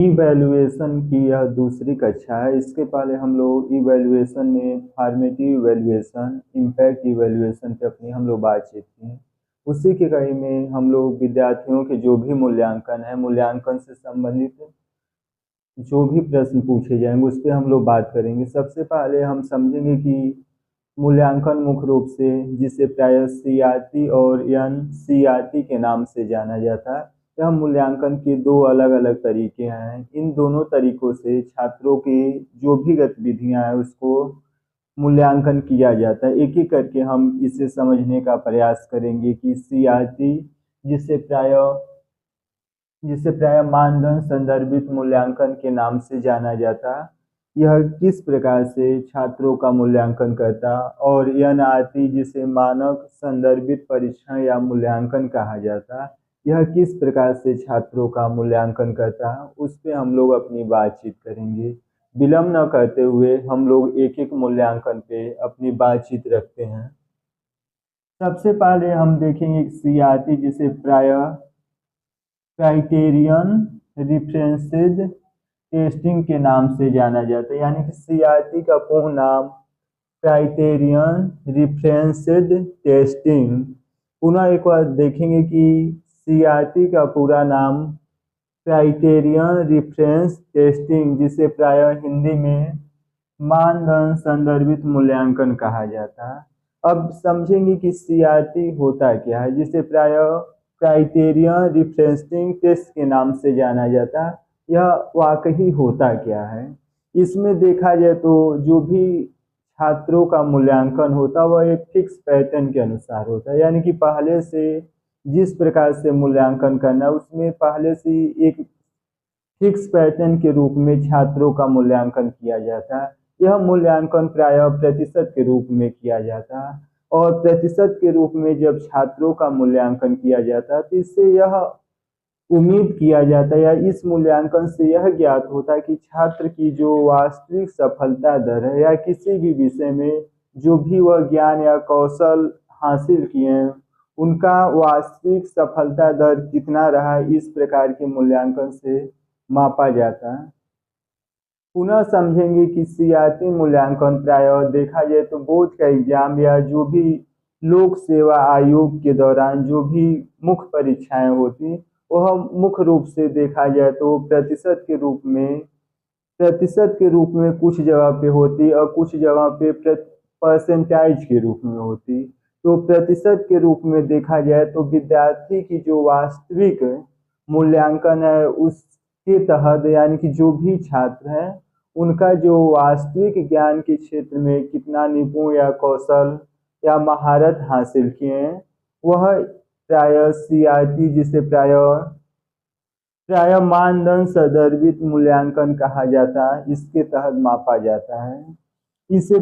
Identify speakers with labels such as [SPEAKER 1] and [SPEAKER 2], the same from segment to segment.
[SPEAKER 1] Evaluation की यह दूसरी कक्षा है। इसके पहले हम लोग इवैल्यूएशन में फॉर्मेटिव इवैल्यूएशन, इम्पैक्ट इवैल्यूएशन पे अपनी हम लोग बातचीत की। उसी की कड़ी में हम लोग विद्यार्थियों के जो भी मूल्यांकन है, मूल्यांकन से संबंधित जो भी प्रश्न पूछे जाएंगे उस पर हम लोग बात करेंगे। सबसे पहले हम समझेंगे कि मूल्यांकन मुख्य रूप से जिसे प्रायः सीआरटी और एनसीईआरटी के नाम से जाना जाता है, यह मूल्यांकन के दो अलग अलग तरीके हैं। इन दोनों तरीकों से छात्रों की जो भी गतिविधियां हैं उसको मूल्यांकन किया जाता है। एक एक करके हम इसे समझने का प्रयास करेंगे कि सीआरटी जिसे प्रायः मानदंड संदर्भित मूल्यांकन के नाम से जाना जाता, यह किस प्रकार से छात्रों का मूल्यांकन करता, और एनआरटी जिसे मानक संदर्भित परीक्षण या मूल्यांकन कहा जाता, यह किस प्रकार से छात्रों का मूल्यांकन करता, उस पर हम लोग अपनी बातचीत करेंगे। विलंब न करते हुए हम लोग एक एक मूल्यांकन पे अपनी बातचीत रखते हैं। सबसे पहले हम देखेंगे सीआरटी जिसे प्रायः क्राइटेरियन रिफरेंसेड टेस्टिंग के नाम से जाना जाता है, यानी कि सीआरटी का पूर्ण नाम क्राइटेरियन रिफरेंसेड टेस्टिंग। पुनः एक बार देखेंगे कि सीआरटी का पूरा नाम क्राइटेरियन रिफरेंस टेस्टिंग जिसे प्रायः हिंदी में मानदंड संदर्भित मूल्यांकन कहा जाता है। अब समझेंगे कि सीआरटी होता क्या है, जिसे प्रायः क्राइटेरियन रिफरेंसिंग टेस्ट के नाम से जाना जाता है। यह वाकई होता क्या है? इसमें देखा जाए तो जो भी छात्रों का मूल्यांकन होता है वह एक फिक्स पैटर्न के अनुसार होता है, यानी कि पहले से जिस प्रकार से मूल्यांकन करना है उसमें पहले से एक फिक्स पैटर्न के रूप में छात्रों का मूल्यांकन किया जाता है। यह मूल्यांकन प्रायः प्रतिशत के रूप में किया जाता है, और प्रतिशत के रूप में जब छात्रों का मूल्यांकन किया जाता है तो इससे यह उम्मीद किया जाता है या इस मूल्यांकन से यह ज्ञात होता है कि छात्र की जो वास्तविक सफलता दर है या किसी भी विषय में जो भी वह ज्ञान या कौशल हासिल किए हैं उनका वास्तविक सफलता दर कितना रहा, इस प्रकार के मूल्यांकन से मापा जाता है। पुनः समझेंगे कि सीआरटी मूल्यांकन प्रायः देखा जाए तो बोर्ड का एग्जाम या जो भी लोक सेवा आयोग के दौरान जो भी मुख्य परीक्षाएं होती वह मुख्य रूप से देखा जाए तो प्रतिशत के रूप में कुछ जगह पे होती और कुछ जगह पे परसेंटाइज के रूप में होती। तो प्रतिशत के रूप में देखा जाए तो विद्यार्थी की जो वास्तविक मूल्यांकन है उसके तहत, यानी कि जो भी छात्र हैं उनका जो वास्तविक ज्ञान के क्षेत्र में कितना निपुण या कौशल या महारत हासिल किए हैं वह प्रायः सीआरटी जिसे प्रायः मानदंड संदर्भित मूल्यांकन कहा जाता है, इसके तहत मापा जाता है। इसे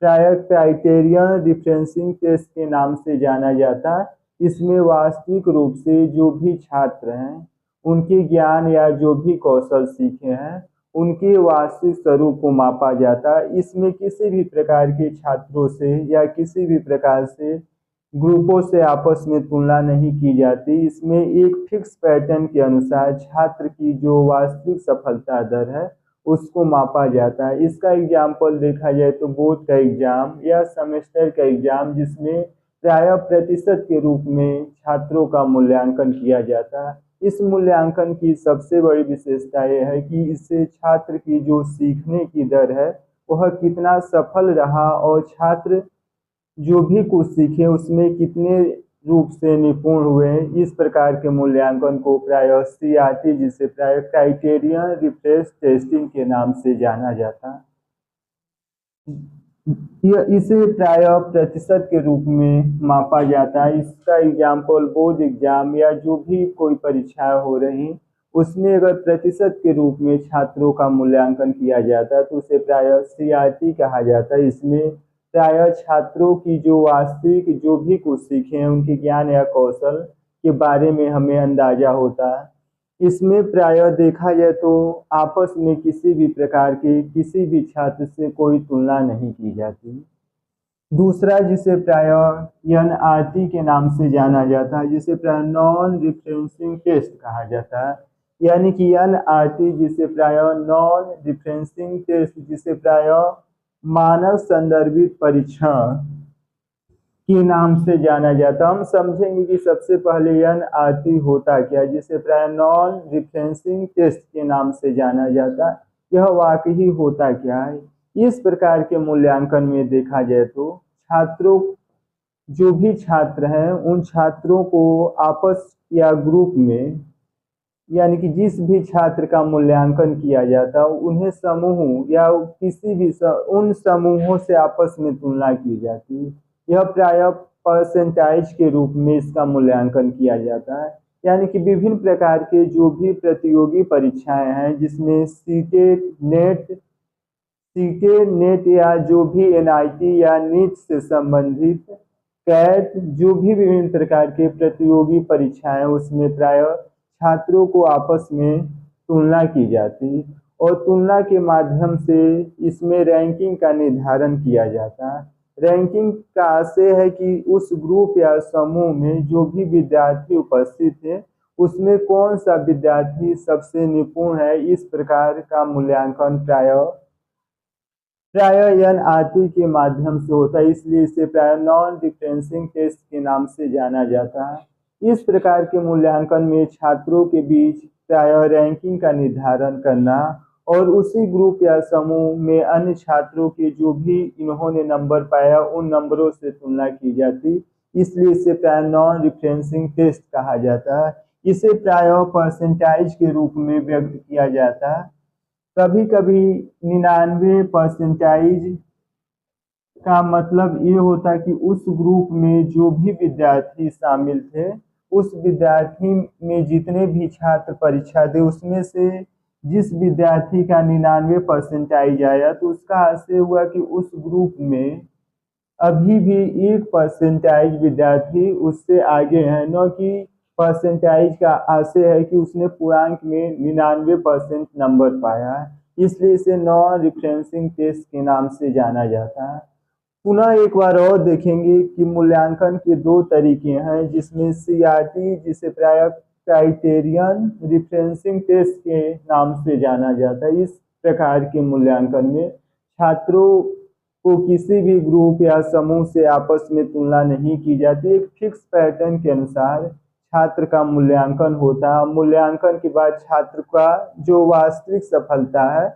[SPEAKER 1] प्रायः क्राइटेरियन रिफरेंसिंग टेस्ट के नाम से जाना जाता है। इसमें वास्तविक रूप से जो भी छात्र हैं उनके ज्ञान या जो भी कौशल सीखे हैं उनके वास्तविक स्वरूप को मापा जाता है। इसमें किसी भी प्रकार के छात्रों से या किसी भी प्रकार से ग्रुपों से आपस में तुलना नहीं की जाती। इसमें एक फिक्स पैटर्न के अनुसार छात्र की जो वास्तविक सफलता दर है उसको मापा जाता है। इसका एग्जाम्पल देखा जाए तो बोर्ड का एग्जाम या सेमेस्टर का एग्जाम जिसमें प्रायः प्रतिशत के रूप में छात्रों का मूल्यांकन किया जाता है। इस मूल्यांकन की सबसे बड़ी विशेषता यह है कि इससे छात्र की जो सीखने की दर है वह कितना सफल रहा और छात्र जो भी कुछ सीखे उसमें कितने रूप से निपुण हुए, इस प्रकार के मूल्यांकन को प्रायः सीआरटी जिसे प्रायः क्राइटेरियन रिफ्रेश टेस्टिंग के नाम से जाना जाता है। इसे प्रायः प्रतिशत के रूप में मापा जाता है। इसका एग्जाम्पल बोर्ड एग्जाम या जो भी कोई परीक्षाएं हो रही उसमें अगर प्रतिशत के रूप में छात्रों का मूल्यांकन किया जाता है तो उसे प्रायः सीआरटी कहा जाता है। इसमें प्रायः छात्रों की जो वास्तविक जो भी कुछ सीखे हैं उनके ज्ञान या कौशल के बारे में हमें अंदाजा होता है। इसमें प्रायः देखा जाए तो आपस में किसी भी प्रकार के किसी भी छात्र से कोई तुलना नहीं की जाती। दूसरा जिसे प्रायः एनआरटी के नाम से जाना जाता है, जिसे प्रायः नॉन रिफरेंसिंग टेस्ट कहा जाता है। यानी कि NRT जिसे प्राय नॉन रिफ्रेंसिंग टेस्ट, जिसे प्राय मानव संदर्भित परीक्षण के नाम से जाना जाता है। हम समझेंगे कि सबसे पहले NRT होता क्या, जिसे प्राय नॉन रिफ्रेंसिंग टेस्ट के नाम से जाना जाता है। यह वाकई होता क्या है? इस प्रकार के मूल्यांकन में देखा जाए तो छात्रों, जो भी छात्र हैं, उन छात्रों को आपस या ग्रुप में, यानी कि जिस भी छात्र का मूल्यांकन किया जाता उन्हें समूह या किसी भी उन समूहों से आपस में तुलना की जाती है। यह प्राय परसेंटाइज के रूप में इसका मूल्यांकन किया जाता है। यानी कि विभिन्न प्रकार के जो भी प्रतियोगी परीक्षाएं हैं, जिसमें सीटेट नेट या जो भी NIT या नीट से संबंधित कैट, जो भी विभिन्न प्रकार के प्रतियोगी परीक्षाएं, उसमें प्राय छात्रों को आपस में तुलना की जाती और तुलना के माध्यम से इसमें रैंकिंग का निर्धारण किया जाता है। रैंकिंग का आशय है कि उस ग्रुप या समूह में जो भी विद्यार्थी उपस्थित है, उसमें कौन सा विद्यार्थी सबसे निपुण है। इस प्रकार का मूल्यांकन प्राय NRT के माध्यम से होता है, इसलिए इसे प्राय नॉन रिफ्रेंसिंग टेस्ट के नाम से जाना जाता है। इस प्रकार के मूल्यांकन में छात्रों के बीच प्राय रैंकिंग का निर्धारण करना और उसी ग्रुप या समूह में अन्य छात्रों के जो भी इन्होंने नंबर पाया उन नंबरों से तुलना की जाती, इसलिए इसे प्राय नॉन रिफ्रेंसिंग टेस्ट कहा जाता है। इसे प्राय परसेंटाइज के रूप में व्यक्त किया जाता है। कभी कभी 99% का मतलब ये होता कि उस ग्रुप में जो भी विद्यार्थी शामिल थे, उस विद्यार्थी में जितने भी छात्र परीक्षा दे, उसमें से जिस विद्यार्थी का 99% आया, तो उसका आशय हुआ कि उस ग्रुप में अभी भी 1% विद्यार्थी उससे आगे हैं, न कि परसेंटाइज का आशय है कि उसने पूर्णांक में 99% नंबर पाया है, इसलिए इसे नॉन रिफ्रेंसिंग टेस्ट के नाम से जाना जाता है। पुनः एक बार और देखेंगे कि मूल्यांकन के दो तरीके हैं, जिसमें CRT जिसे प्राय क्राइटेरियन रिफ्रेंसिंग टेस्ट के नाम से जाना जाता है। इस प्रकार के मूल्यांकन में छात्रों को किसी भी ग्रुप या समूह से आपस में तुलना नहीं की जाती। एक फिक्स पैटर्न के अनुसार छात्र का मूल्यांकन होता है। मूल्यांकन के बाद छात्र का जो वास्तविक सफलता है,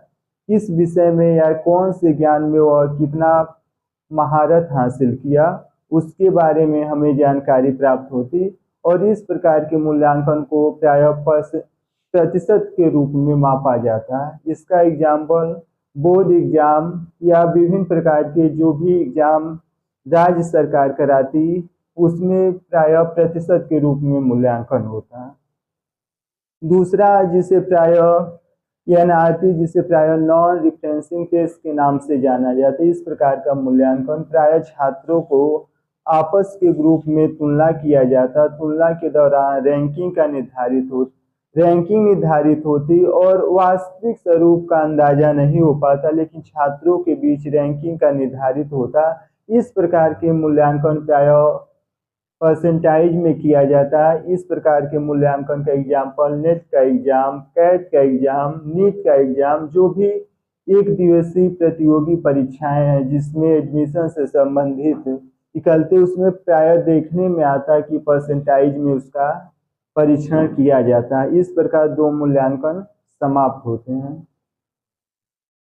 [SPEAKER 1] किस विषय में या कौन से ज्ञान में वह कितना महारत हासिल किया, उसके बारे में हमें जानकारी प्राप्त होती और इस प्रकार के मूल्यांकन को प्राय प्रतिशत के रूप में मापा जाता है। इसका एग्जाम्पल बोर्ड एग्जाम या विभिन्न प्रकार के जो भी एग्जाम राज्य सरकार कराती, उसमें प्राय प्रतिशत के रूप में मूल्यांकन होता है। दूसरा जिसे प्राय NRT जिसे प्राय नॉन रिफ्रेंसिंग टेस्ट के नाम से जाना जाता है। इस प्रकार का मूल्यांकन प्राय छात्रों को आपस के ग्रुप में तुलना किया जाता। तुलना के दौरान रैंकिंग निर्धारित होती और वास्तविक स्वरूप का अंदाजा नहीं हो पाता, लेकिन छात्रों के बीच रैंकिंग का निर्धारित होता। इस प्रकार के मूल्यांकन प्राय परसेंटाइज में किया जाता है। इस प्रकार के मूल्यांकन का एग्जाम्पल नेट का एग्जाम, कैट का एग्जाम, नीट का एग्जाम, जो भी एक दिवसीय प्रतियोगी परीक्षाएं हैं जिसमें एडमिशन से संबंधित निकलते, उसमें प्राय देखने में आता है कि परसेंटाइज में उसका परीक्षण किया जाता है। इस प्रकार दो मूल्यांकन समाप्त होते हैं।